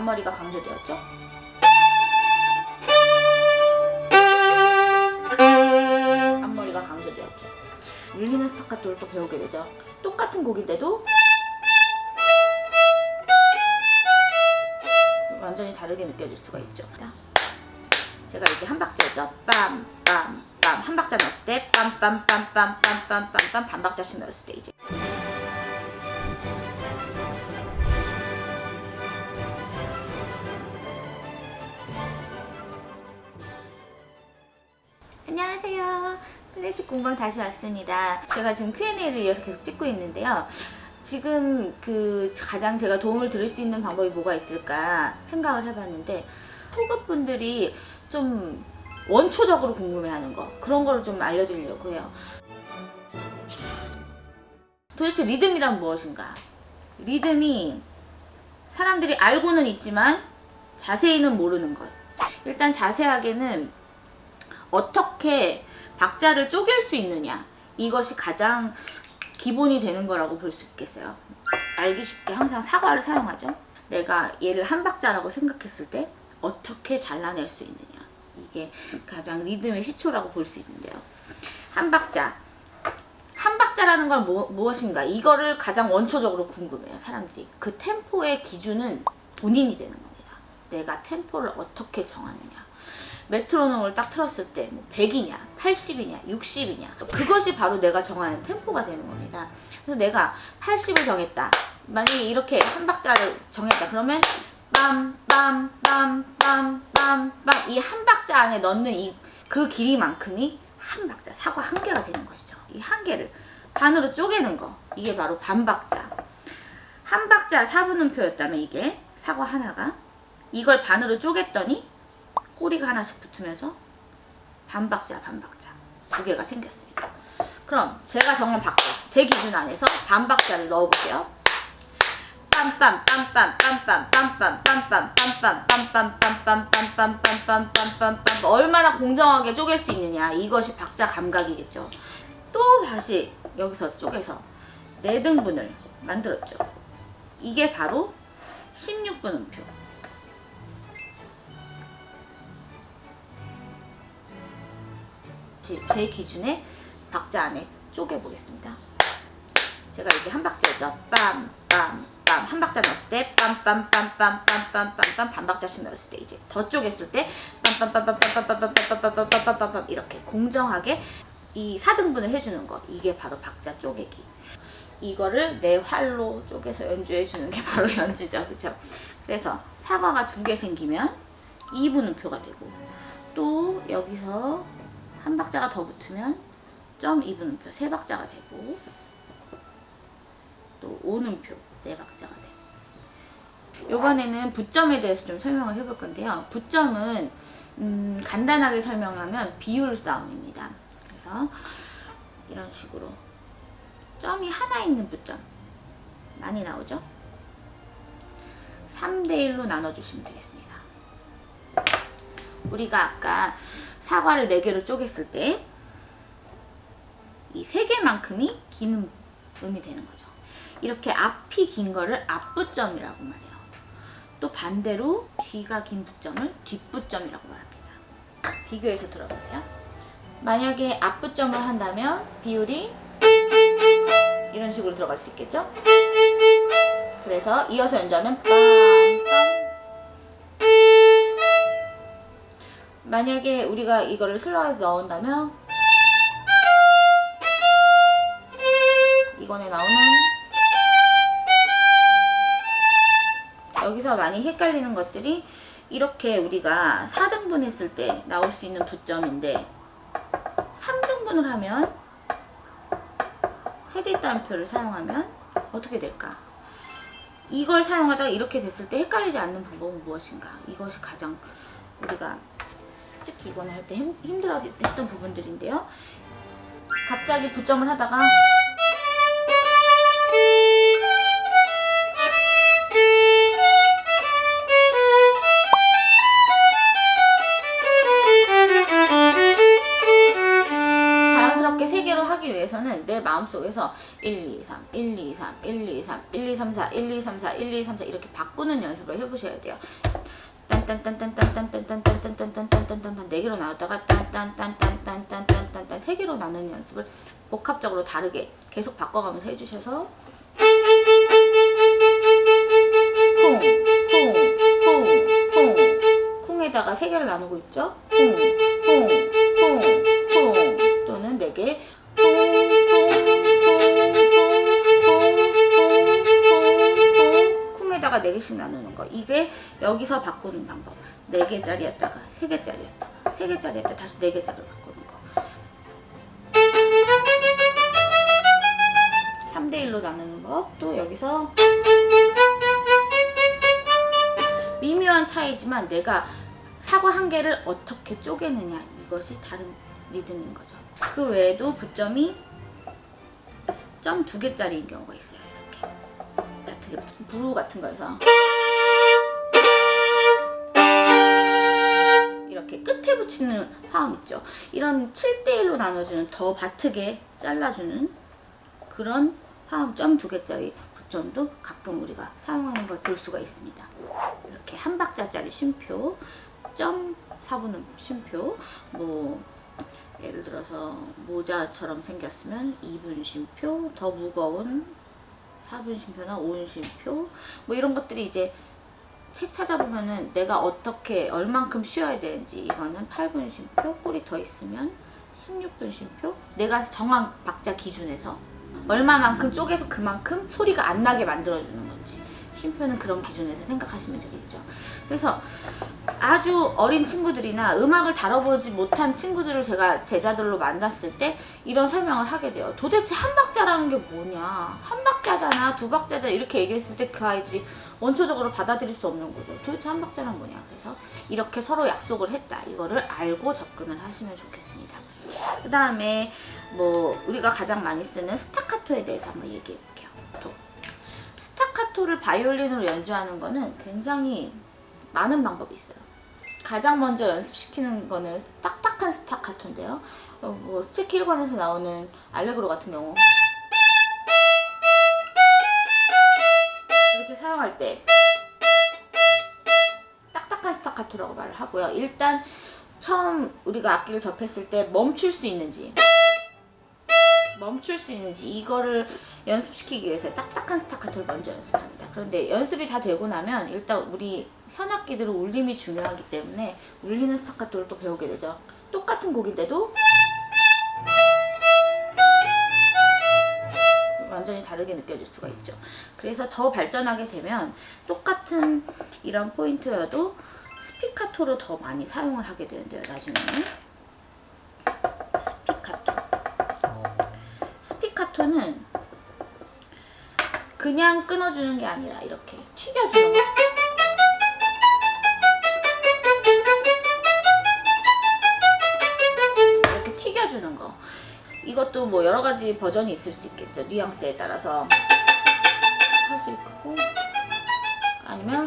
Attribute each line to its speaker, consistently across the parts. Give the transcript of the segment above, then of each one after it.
Speaker 1: 앞머리가 강조되었죠? 앞머리가 강조되었죠. 울리는 스타카토를 또 배우게 되죠. 똑같은 곡인데도 완전히 다르게 느껴질 수가 있죠. 제가 이게 한 박자죠. 빰, 빰, 빰. 한 박자 넣었을 때 빰, 빰, 빰, 빰, 빰, 빰, 빰, 빰. 반 박자씩 넣었을 때 이제. 안녕하세요. 클래식 공방 다시 왔습니다. 제가 지금 Q&A를 이어서 계속 찍고 있는데요. 지금 가장 제가 도움을 드릴 수 있는 방법이 뭐가 있을까 생각을 해봤는데, 초급 분들이 좀 원초적으로 궁금해하는 거, 그런 거를 좀 알려드리려고 해요. 도대체 리듬이란 무엇인가? 리듬이 사람들이 알고는 있지만 자세히는 모르는 것. 일단 자세하게는 어떻게 박자를 쪼갤 수 있느냐, 이것이 가장 기본이 되는 거라고 볼 수 있겠어요. 알기 쉽게 항상 사과를 사용하죠. 내가 얘를 한 박자라고 생각했을 때 어떻게 잘라낼 수 있느냐, 이게 가장 리듬의 시초라고 볼 수 있는데요. 한 박자라는 건 무엇인가, 이거를 가장 원초적으로 궁금해요, 사람들이. 그 템포의 기준은 본인이 되는 겁니다. 내가 템포를 어떻게 정하느냐. 메트로놈을 딱 틀었을 때 100이냐, 80이냐, 60이냐, 그것이 바로 내가 정하는 템포가 되는 겁니다. 그래서 내가 80을 정했다. 만약에 이렇게 한 박자를 정했다. 그러면 빰, 빰, 빰, 빰, 빰, 빰. 이 한 박자 안에 넣는 그 길이만큼이 한 박자, 사과 한 개가 되는 것이죠. 이 한 개를 반으로 쪼개는 거, 이게 바로 반박자. 한 박자 4분음표였다면 이게 사과 하나가, 이걸 반으로 쪼갰더니 꼬리가 하나씩 붙으면서 반박자, 반박자 두 개가 생겼습니다. 그럼 제가 정한 박자, 제 기준 안에서 반박자를 넣어볼게요. 빰빰 빰빰 빰빰 빰빰 빰빰 빰빰 빰빰 빰빰 빰빰 빰빰 빰빰, 얼마나 공정하게 쪼갤 수 있느냐, 이것이 박자 감각이겠죠. 또 다시 여기서 쪼개서 4등분을 만들었죠. 이게 바로 16분음표. 제 기준의 박자 안에 쪼개보겠습니다. 제가 이게 한 박자죠. 빰, 빰, 빰. 한 박자 넣었을 때 빰, 빰, 빰, 빰, 빰, 빰, 빰, 빰. 반 박자씩 넣었을 때 이제 더 쪼갰을 때 빰, 빰, 빰, 빰, 빰, 빰, 빰, 빰, 빰, 빰, 빰, 빰, 빰. 이렇게 공정하게 이 4등분을 해주는 거, 이게 바로 박자 쪼개기. 이거를 내 활로 쪼개서 연주해주는 게 바로 연주죠. 그쵸? 그래서 사과가 2개 생기면 2분음표가 되고, 또 여기서 한 박자가 더 붙으면 점 2분음표 3박자가 되고, 또 5음표 4박자가 되고. 이번에는 붓점에 대해서 좀 설명을 해볼 건데요. 붓점은 간단하게 설명하면 비율 싸움입니다. 그래서 이런 식으로 점이 하나 있는 붓점 많이 나오죠? 3대1로 나눠주시면 되겠습니다. 우리가 아까 사과를 4개로 쪼갰을 때 이 3개만큼이 긴 음이 되는 거죠. 이렇게 앞이 긴 거를 앞붓점이라고 말해요. 또 반대로 뒤가 긴 붓점을 뒷붓점이라고 말합니다. 비교해서 들어보세요. 만약에 앞붓점을 한다면 비율이 이런 식으로 들어갈 수 있겠죠? 그래서 이어서 연주하면 빰빰. 만약에 우리가 이거를 슬로우에서 넣은다면 이번에 나오는, 여기서 많이 헷갈리는 것들이 이렇게 우리가 4등분 했을 때 나올 수 있는 붓점인데, 3등분을 하면 세대 따옴표를 사용하면 어떻게 될까? 이걸 사용하다가 이렇게 됐을 때 헷갈리지 않는 방법은 무엇인가? 이것이 가장 우리가 솔직히 이거는 할 때 힘들어했던 부분들인데요. 갑자기 붓점을 하다가 마음속에서 1, 2, 3, 1, 2, 3, 1, 2, 3, 1, 2, 3, 4, 1, 2, 3, 4, 1, 2, 3, 4 이렇게 바꾸는 연습을 해보셔야 돼요. 딴딴딴딴딴딴딴딴딴딴딴딴딴딴 4개로 나눴다가 딴딴딴딴딴딴딴딴딴 3개로 나누는 연습을 복합적으로 다르게 계속 바꿔가면서 해주셔서 쿵에다가 3개를 나누고 있죠. 쿵 또는 4개 쿵에다가 4개씩 나누는 거. 이게 여기서 바꾸는 방법. 4개짜리였다가 3개짜리였다가 3개짜리였다가 다시 4개짜리로 바꾸는 거. 3대1로 나누는 법. 또 여기서 미묘한 차이지만 내가 사과 한 개를 어떻게 쪼개느냐, 이것이 다른 리듬인 거죠. 그 외에도 부점이 점 2개짜리인 경우가 있어요. 이렇게 얕게 부루 같은 거에서 이렇게 끝에 붙이는 화음 있죠. 이런 7대1로 나눠주는 더 바트게 잘라주는 그런 화음 점 2개짜리 부점도 가끔 우리가 사용하는 걸 볼 수가 있습니다. 이렇게 한 박자짜리 쉼표, 점 4분음 쉼표, 뭐 예를 들어서 모자처럼 생겼으면 2분 쉼표, 더 무거운 4분 쉼표나 5분 쉼표, 뭐 이런 것들이 이제 책 찾아보면은 내가 어떻게 얼만큼 쉬어야 되는지, 이거는 8분 쉼표, 꼴이 더 있으면 16분 쉼표, 내가 정한 박자 기준에서 얼마만큼 쪼개서 그만큼 소리가 안 나게 만들어주는 건지, 쉼표는 그런 기준에서 생각하시면 되겠죠. 그래서 아주 어린 친구들이나 음악을 다뤄보지 못한 친구들을 제가 제자들로 만났을 때 이런 설명을 하게 돼요. 도대체 한 박자라는 게 뭐냐, 한 박자잖아, 2박자잖아, 이렇게 얘기했을 때 그 아이들이 원초적으로 받아들일 수 없는 거죠. 도대체 한 박자는 뭐냐. 그래서 이렇게 서로 약속을 했다, 이거를 알고 접근을 하시면 좋겠습니다. 그 다음에 뭐 우리가 가장 많이 쓰는 스타카토에 대해서 한번 얘기해 볼게요. 스타카토를 바이올린으로 연주하는 거는 굉장히 많은 방법이 있어요. 가장 먼저 연습시키는 거는 딱딱한 스타카토인데요. 뭐 스체키 1관에서 나오는 알레그로 같은 경우 이렇게 사용할 때 딱딱한 스타카토라고 말을 하고요. 일단 처음 우리가 악기를 접했을 때 멈출 수 있는지 이거를 연습시키기 위해서 딱딱한 스타카토를 먼저 연습합니다. 그런데 연습이 다 되고 나면 일단 우리 현악기들은 울림이 중요하기 때문에 울리는 스타카토를 또 배우게 되죠. 똑같은 곡인데도 완전히 다르게 느껴질 수가 있죠. 그래서 더 발전하게 되면 똑같은 이런 포인트여도 스피카토로 더 많이 사용을 하게 되는데요. 나중에는 스피카토는 그냥 끊어주는 게 아니라 이렇게 튀겨주는 거. 이렇게 튀겨주는 거. 이것도 뭐 여러 가지 버전이 있을 수 있겠죠. 뉘앙스에 따라서 할 수 있고, 아니면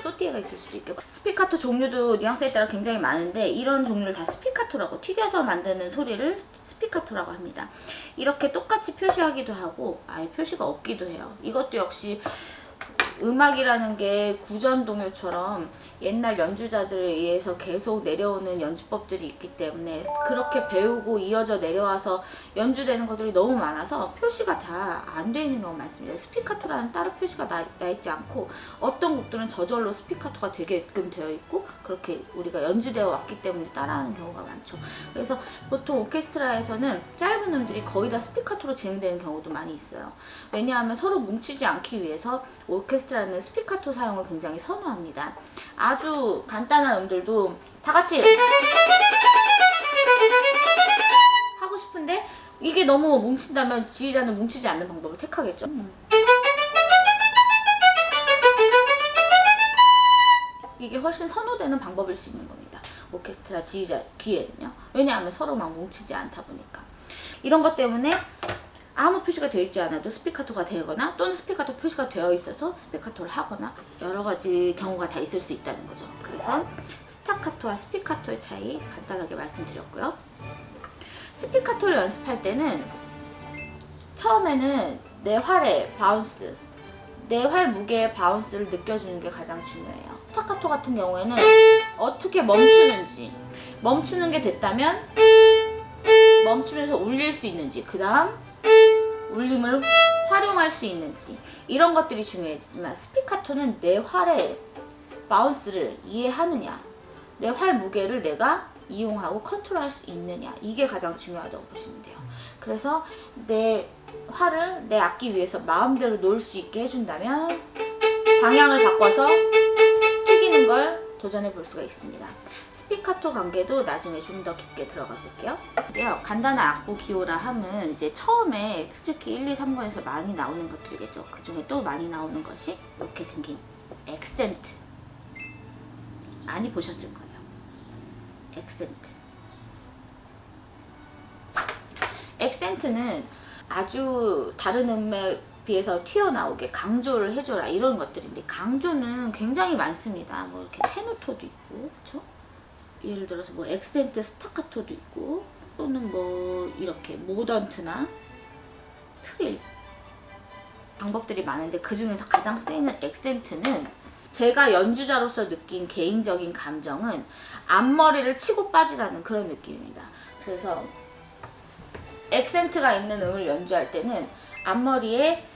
Speaker 1: 소띠에가 있을 수도 있겠고. 스피카토 종류도 뉘앙스에 따라 굉장히 많은데 이런 종류를 다 스피카토라고, 튀겨서 만드는 소리를 스피카토라고 합니다. 이렇게 똑같이 표시하기도 하고 아예 표시가 없기도 해요. 이것도 역시 음악이라는 게 구전동요처럼 옛날 연주자들에 의해서 계속 내려오는 연주법들이 있기 때문에 그렇게 배우고 이어져 내려와서 연주되는 것들이 너무 많아서 표시가 다 안 돼 있는 경우가 많습니다. 스피카토라는 따로 표시가 나 있지 않고 어떤 곡들은 저절로 스피카토가 되게끔 되어 있고 그렇게 우리가 연주되어 왔기 때문에 따라하는 경우가 많죠. 그래서 보통 오케스트라에서는 짧은 음들이 거의 다 스피카토로 진행되는 경우도 많이 있어요. 왜냐하면 서로 뭉치지 않기 위해서 오케스트라는 스피카토 사용을 굉장히 선호합니다. 아주 간단한 음들도 다 같이 하고 싶은데 이게 너무 뭉친다면 지휘자는 뭉치지 않는 방법을 택하겠죠. 이게 훨씬 선호되는 방법일 수 있는 겁니다. 오케스트라 지휘자 귀에는요. 왜냐하면 서로 막 뭉치지 않다 보니까. 이런 것 때문에 아무 표시가 되어 있지 않아도 스피카토가 되거나 또는 스피카토 표시가 되어 있어서 스피카토를 하거나 여러 가지 경우가 다 있을 수 있다는 거죠. 그래서 스타카토와 스피카토의 차이 간단하게 말씀드렸고요. 스피카토를 연습할 때는 처음에는 내 활의 바운스, 내 활 무게의 바운스를 느껴주는 게 가장 중요해요. 스타카토 같은 경우에는 어떻게 멈추는지, 멈추는 게 됐다면 멈추면서 울릴 수 있는지, 그 다음 울림을 활용할 수 있는지, 이런 것들이 중요해지지만 스피카토는 내 활의 바운스를 이해하느냐, 내 활 무게를 내가 이용하고 컨트롤할 수 있느냐, 이게 가장 중요하다고 보시면 돼요. 그래서 내 활을 내 악기 위에서 마음대로 놓을 수 있게 해준다면 방향을 바꿔서 튀기는 걸 도전해 볼 수가 있습니다. 스피카토 관계도 나중에 좀 더 깊게 들어가 볼게요. 간단한 악보 기호라 함은 이제 처음에 스즈키 1, 2, 3번에서 많이 나오는 것들이겠죠. 그 중에 또 많이 나오는 것이 이렇게 생긴 액센트. 많이 보셨을 거예요. 액센트. 액센트는 아주 다른 음에 비해서 튀어나오게 강조를 해줘라, 이런 것들인데, 강조는 굉장히 많습니다. 뭐 이렇게 테누토도 있고, 그쵸? 예를 들어서 뭐 액센트 스타카토도 있고, 또는 뭐 이렇게 모던트나 트릴, 방법들이 많은데 그 중에서 가장 쓰이는 액센트는 제가 연주자로서 느낀 개인적인 감정은 앞머리를 치고 빠지라는 그런 느낌입니다. 그래서 액센트가 있는 음을 연주할 때는 앞머리에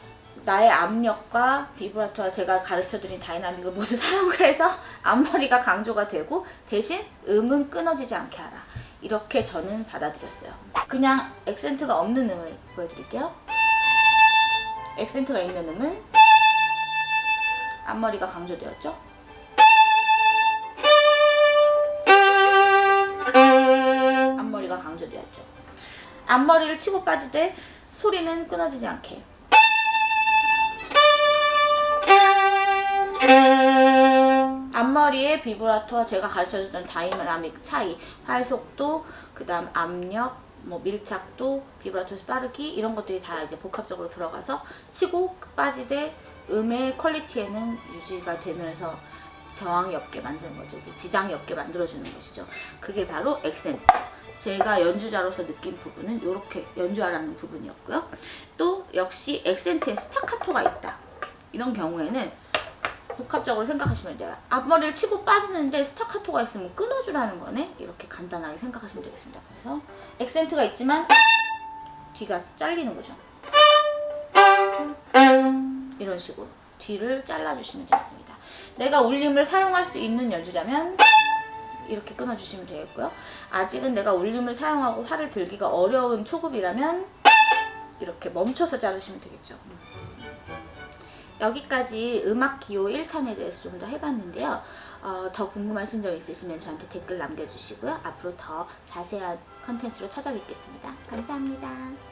Speaker 1: 나의 압력과 비브라토와 제가 가르쳐드린 다이나믹을 모두 사용을 해서 앞머리가 강조가 되고, 대신 음은 끊어지지 않게 하라, 이렇게 저는 받아들였어요. 그냥 액센트가 없는 음을 보여드릴게요. 액센트가 있는 음은 앞머리가 강조되었죠? 앞머리가 강조되었죠. 앞머리를 치고 빠질 때 소리는 끊어지지 않게. 앞머리의 비브라토와 제가 가르쳐줬던 다이나믹 차이, 활속도, 그 다음 압력, 뭐 밀착도, 비브라토에서 빠르기, 이런 것들이 다 이제 복합적으로 들어가서 치고 빠지되 음의 퀄리티에는 유지가 되면서 저항이 없게 만드는 거죠. 지장이 없게 만들어주는 것이죠. 그게 바로 액센트. 제가 연주자로서 느낀 부분은 이렇게 연주하라는 부분이었고요. 또 역시 액센트에 스타카토가 있다, 이런 경우에는 복합적으로 생각하시면 돼요. 앞머리를 치고 빠지는데 스타카토가 있으면 끊어주라는 거네, 이렇게 간단하게 생각하시면 되겠습니다. 그래서 액센트가 있지만 뒤가 잘리는 거죠. 이런 식으로 뒤를 잘라주시면 되겠습니다. 내가 울림을 사용할 수 있는 연주자면 이렇게 끊어주시면 되겠고요. 아직은 내가 울림을 사용하고 활을 들기가 어려운 초급이라면 이렇게 멈춰서 자르시면 되겠죠. 여기까지 음악 기호 1탄에 대해서 좀 더 해봤는데요. 더 궁금하신 점 있으시면 저한테 댓글 남겨주시고요. 앞으로 더 자세한 컨텐츠로 찾아뵙겠습니다. 감사합니다.